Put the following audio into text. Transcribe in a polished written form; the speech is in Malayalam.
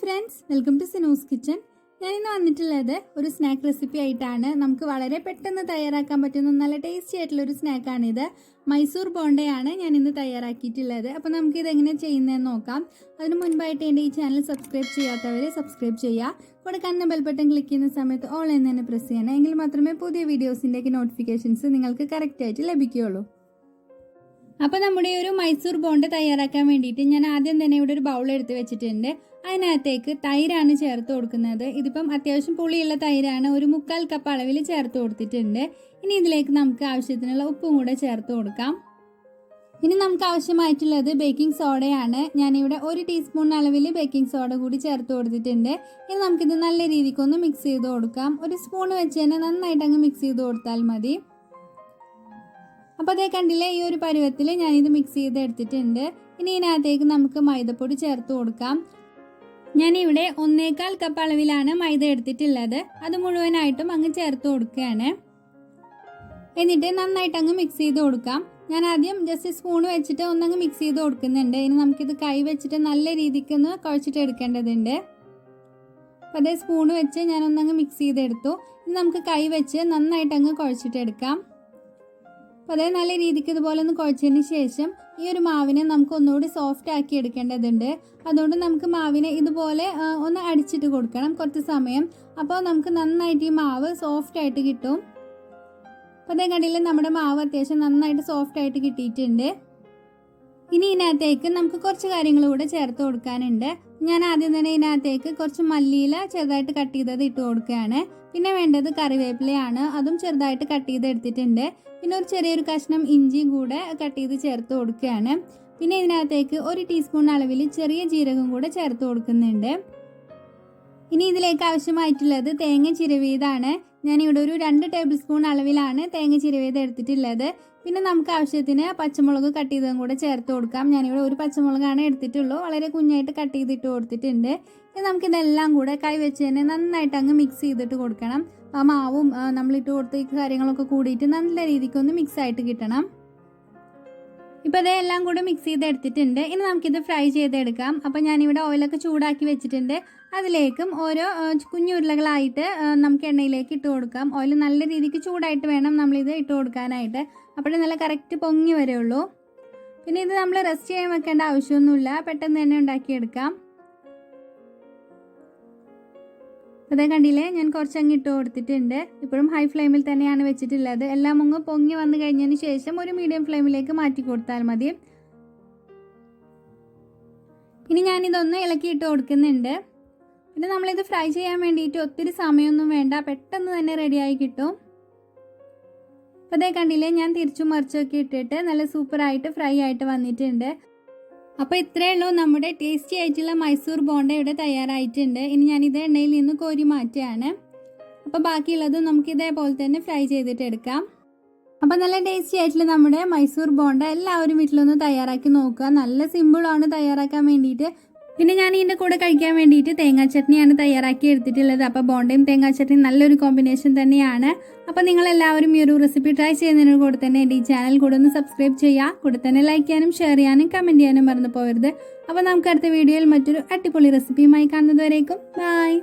friends, welcome to Sinuoos kitchen. ഞാൻ ഇന്ന് വന്നിട്ടുള്ളത് ഒരു സ്നാക്ക് റെസിപ്പി ആയിട്ടാണ്. നമുക്ക് വളരെ പെട്ടെന്ന് തയ്യാറാക്കാൻ പറ്റുന്ന നല്ല ടേസ്റ്റി ആയിട്ടുള്ള ഒരു സ്നാക്കാണിത്. മൈസൂർ ബോണ്ടയാണ് ഞാൻ ഇന്ന് തയ്യാറാക്കിയിട്ടുള്ളത്. അപ്പോൾ നമുക്ക് ഇതെങ്ങനെ ചെയ്യുന്നതെന്ന് നോക്കാം. അതിന് മുൻപായിട്ട് എൻ്റെ ഈ ചാനൽ സബ്സ്ക്രൈബ് ചെയ്യാത്തവരെ സബ്സ്ക്രൈബ് ചെയ്യുക. കൂടെ കാണുന്ന ബെൽ ബട്ടൺ ക്ലിക്ക് ചെയ്യുന്ന സമയത്ത് ഓൾ എന്ന് തന്നെ പ്രസ് ചെയ്യണം. എങ്കിൽ മാത്രമേ പുതിയ വീഡിയോസിൻ്റെയൊക്കെ നോട്ടിഫിക്കേഷൻസ് നിങ്ങൾക്ക് കറക്റ്റായിട്ട് ലഭിക്കുകയുള്ളൂ. അപ്പോൾ നമ്മുടെ ഒരു മൈസൂർ ബോണ്ട തയ്യാറാക്കാൻ വേണ്ടിയിട്ട് ഞാൻ ആദ്യം തന്നെ ഇവിടെ ഒരു ബൗൾ എടുത്ത് വെച്ചിട്ടുണ്ട്. അതിനകത്തേക്ക് തൈരാണ് ചേർത്ത് കൊടുക്കുന്നത്. ഇതിപ്പം അത്യാവശ്യം പുളിയുള്ള തൈരാണ്. ഒരു 1/4 കപ്പ് അളവിൽ ചേർത്ത് കൊടുത്തിട്ടുണ്ട്. ഇനി ഇതിലേക്ക് നമുക്ക് ആവശ്യത്തിനുള്ള ഉപ്പും കൂടെ ചേർത്ത് കൊടുക്കാം. ഇനി നമുക്ക് ആവശ്യമായിട്ടുള്ളത് ബേക്കിംഗ് സോഡയാണ്. ഞാനിവിടെ 1 ടീസ്പൂൺ അളവിൽ ബേക്കിംഗ് സോഡ കൂടി ചേർത്ത് കൊടുത്തിട്ടുണ്ട്. ഇനി നമുക്കിത് നല്ല രീതിക്കൊന്ന് മിക്സ് ചെയ്ത് കൊടുക്കാം. ഒരു സ്പൂൺ വെച്ച് തന്നെ നന്നായിട്ട് അങ്ങ് മിക്സ് ചെയ്ത് കൊടുത്താൽ മതി. അപ്പോൾ അതേ കണ്ടില്ലേ, ഈ ഒരു പരുവത്തിൽ ഞാനിത് മിക്സ് ചെയ്ത് എടുത്തിട്ടുണ്ട്. ഇനി ഇതിനകത്തേക്ക് നമുക്ക് മൈദപ്പൊടി ചേർത്ത് കൊടുക്കാം. ഞാനിവിടെ 1/4 കപ്പ് അളവിലാണ് മൈദ എടുത്തിട്ടുള്ളത്. അത് മുഴുവനായിട്ടും അങ്ങ് ചേർത്ത് കൊടുക്കുകയാണ്. എന്നിട്ട് നന്നായിട്ട് അങ്ങ് മിക്സ് ചെയ്ത് കൊടുക്കാം. ഞാൻ ആദ്യം ജസ്റ്റ് സ്പൂൺ വെച്ചിട്ട് ഒന്നങ്ങ് മിക്സ് ചെയ്ത് കൊടുക്കുന്നുണ്ട്. ഇനി നമുക്കിത് കൈ വെച്ചിട്ട് നല്ല രീതിക്ക് ഒന്ന് കുഴച്ചിട്ട് എടുക്കേണ്ടതുണ്ട്. അപ്പോൾ അതേ സ്പൂൺ വെച്ച് ഞാനൊന്നങ്ങ് മിക്സ് ചെയ്തെടുത്തു. ഇനി നമുക്ക് കൈ വെച്ച് നന്നായിട്ട് അങ്ങ് കുഴച്ചിട്ട് എടുക്കാം. അപ്പോൾ അതേ നല്ല രീതിക്ക് ഇതുപോലെ ഒന്ന് കുഴച്ചതിന് ശേഷം ഈ ഒരു മാവിനെ നമുക്ക് ഒന്നുകൂടി സോഫ്റ്റ് ആക്കി എടുക്കേണ്ടതുണ്ട്. അതുകൊണ്ട് നമുക്ക് മാവിനെ ഇതുപോലെ ഒന്ന് അടിച്ചിട്ട് കൊടുക്കണം കുറച്ച് സമയം. അപ്പോൾ നമുക്ക് നന്നായിട്ട് ഈ മാവ് സോഫ്റ്റ് ആയിട്ട് കിട്ടും. അപ്പോൾ അതേ കണ്ടില്ലേ, നമ്മുടെ മാവ് അത്യാവശ്യം നന്നായിട്ട് സോഫ്റ്റ് ആയിട്ട് കിട്ടിയിട്ടുണ്ട്. ഇനി ഇതിനകത്തേക്ക് നമുക്ക് കുറച്ച് കാര്യങ്ങൾ കൂടെ ചേർത്ത് കൊടുക്കാനുണ്ട്. ഞാൻ ആദ്യം തന്നെ ഇതിനകത്തേക്ക് കുറച്ച് മല്ലിയില ചെറുതായിട്ട് കട്ട് ചെയ്തത് ഇട്ട് കൊടുക്കുകയാണ്. പിന്നെ വേണ്ടത് കറിവേപ്പിലയാണ്. അതും ചെറുതായിട്ട് കട്ട് ചെയ്ത് എടുത്തിട്ടുണ്ട്. പിന്നെ ഒരു ചെറിയൊരു കഷ്ണം ഇഞ്ചിയും കൂടെ കട്ട് ചെയ്ത് ചേർത്ത് കൊടുക്കുകയാണ്. പിന്നെ ഇതിനകത്തേക്ക് 1 ടീസ്പൂൺ അളവിൽ ചെറിയ ജീരകം കൂടെ ചേർത്ത് കൊടുക്കുന്നുണ്ട്. ഇനി ഇതിലേക്ക് ആവശ്യമായിട്ടുള്ളത് തേങ്ങ ചിരവിയതാണ്. ഞാനിവിടെ ഒരു 2 ടേബിൾ സ്പൂൺ അളവിലാണ് തേങ്ങ ചിരവിയത് എടുത്തിട്ടുള്ളത്. പിന്നെ നമുക്ക് ആവശ്യത്തിന് പച്ചമുളക് കട്ട് ചെയ്തതും കൂടെ ചേർത്ത് കൊടുക്കാം. ഞാനിവിടെ ഒരു പച്ചമുളകാണ് എടുത്തിട്ടുള്ളൂ. വളരെ കുഞ്ഞായിട്ട് കട്ട് ചെയ്തിട്ട് കൊടുത്തിട്ടുണ്ട്. ഇനി നമുക്കിതെല്ലാം കൂടെ കൈ വെച്ച് തന്നെ നന്നായിട്ട് അങ്ങ് മിക്സ് ചെയ്തിട്ട് കൊടുക്കണം. ആ മാവും നമ്മളിട്ട് കൊടുത്ത ഈ കാര്യങ്ങളൊക്കെ കൂടിയിട്ട് നല്ല രീതിക്കൊന്ന് മിക്സ് ആയിട്ട് കിട്ടണം. ഇപ്പോൾ ഇതെല്ലാം കൂടെ മിക്സ് ചെയ്തെടുത്തിട്ടുണ്ട്. ഇനി നമുക്കിത് ഫ്രൈ ചെയ്തെടുക്കാം. അപ്പോൾ ഞാനിവിടെ ഓയിലൊക്കെ ചൂടാക്കി വെച്ചിട്ടുണ്ട്. അതിലേക്കും ഓരോ കുഞ്ഞുരുളകളായിട്ട് നമുക്ക് എണ്ണയിലേക്ക് ഇട്ട് കൊടുക്കാം. ഓയിൽ നല്ല രീതിക്ക് ചൂടായിട്ട് വേണം നമ്മളിത് ഇട്ട് കൊടുക്കാനായിട്ട്. അപ്പോഴേ നല്ല കറക്റ്റ് പൊങ്ങി വരുള്ളൂ. പിന്നെ ഇത് നമ്മൾ റെസ്റ്റ് ചെയ്യാൻ വെക്കേണ്ട ആവശ്യമൊന്നുമില്ല, പെട്ടെന്ന് തന്നെ ഉണ്ടാക്കിയെടുക്കാം. അതേ കണ്ടില്ലേ, ഞാൻ കുറച്ചങ്ങ് ഇട്ട് കൊടുത്തിട്ടുണ്ട്. ഇപ്പോഴും ഹൈ ഫ്ലെയിമിൽ തന്നെയാണ് വെച്ചിട്ടുള്ളത്. എല്ലാം അങ്ങ് പൊങ്ങി വന്നു കഴിഞ്ഞതിന് ശേഷം ഒരു മീഡിയം ഫ്ലെയിമിലേക്ക് മാറ്റി കൊടുത്താൽ മതി. ഇനി ഞാനിതൊന്ന് ഇളക്കി ഇട്ട് കൊടുക്കുന്നുണ്ട്. പിന്നെ നമ്മളിത് ഫ്രൈ ചെയ്യാൻ വേണ്ടിയിട്ട് ഒത്തിരി സമയമൊന്നും വേണ്ട, പെട്ടെന്ന് തന്നെ റെഡിയായി കിട്ടും. അപ്പോൾ അതേ കണ്ടില്ലേ, ഞാൻ തിരിച്ചും മറിച്ചൊക്കെ ഇട്ടിട്ട് നല്ല സൂപ്പറായിട്ട് ഫ്രൈ ആയിട്ട് വന്നിട്ടുണ്ട്. അപ്പോൾ ഇത്രയേ ഉള്ളൂ, നമ്മുടെ ടേസ്റ്റി ആയിട്ടുള്ള മൈസൂർ ബോണ്ട ഇവിടെ തയ്യാറായിട്ടുണ്ട്. ഇനി ഞാനിത് എണ്ണയിൽ നിന്ന് കോരി മാറ്റുകയാണ്. അപ്പോൾ ബാക്കിയുള്ളത് നമുക്ക് ഇതേപോലെ തന്നെ ഫ്രൈ ചെയ്തിട്ട് എടുക്കാം. അപ്പോൾ നല്ല ടേസ്റ്റി ആയിട്ടുള്ള നമ്മുടെ മൈസൂർ ബോണ്ട എല്ലാവരും വീട്ടിലൊന്ന് തയ്യാറാക്കി നോക്കുക. നല്ല സിമ്പിളാണ് തയ്യാറാക്കാൻ വേണ്ടിയിട്ട്. പിന്നെ ഞാൻ ഇതിൻ്റെ കൂടെ കഴിക്കാൻ വേണ്ടിയിട്ട് തേങ്ങാ ചട്നിയാണ് തയ്യാറാക്കി എടുത്തിട്ടുള്ളത്. അപ്പോൾ ബോണ്ടയും തേങ്ങാ ചട്നിയും നല്ലൊരു കോമ്പിനേഷൻ തന്നെയാണ്. അപ്പോൾ നിങ്ങളെല്ലാവരും ഈ ഒരു റെസിപ്പി ട്രൈ ചെയ്യുന്നതിന് കൂടെ തന്നെ എൻ്റെ ഈ ചാനൽ കൂടെ ഒന്ന് സബ്സ്ക്രൈബ് ചെയ്യുക. കൂടെ തന്നെ ലൈക്ക് ചെയ്യാനും ഷെയർ ചെയ്യാനും കമൻറ്റ് ചെയ്യാനും മറന്നു പോകരുത്. അപ്പോൾ നമുക്ക് അടുത്ത വീഡിയോയിൽ മറ്റൊരു അടിപൊളി റെസിപ്പിയുമായി കാണുന്നതുവരേക്കും ബൈ.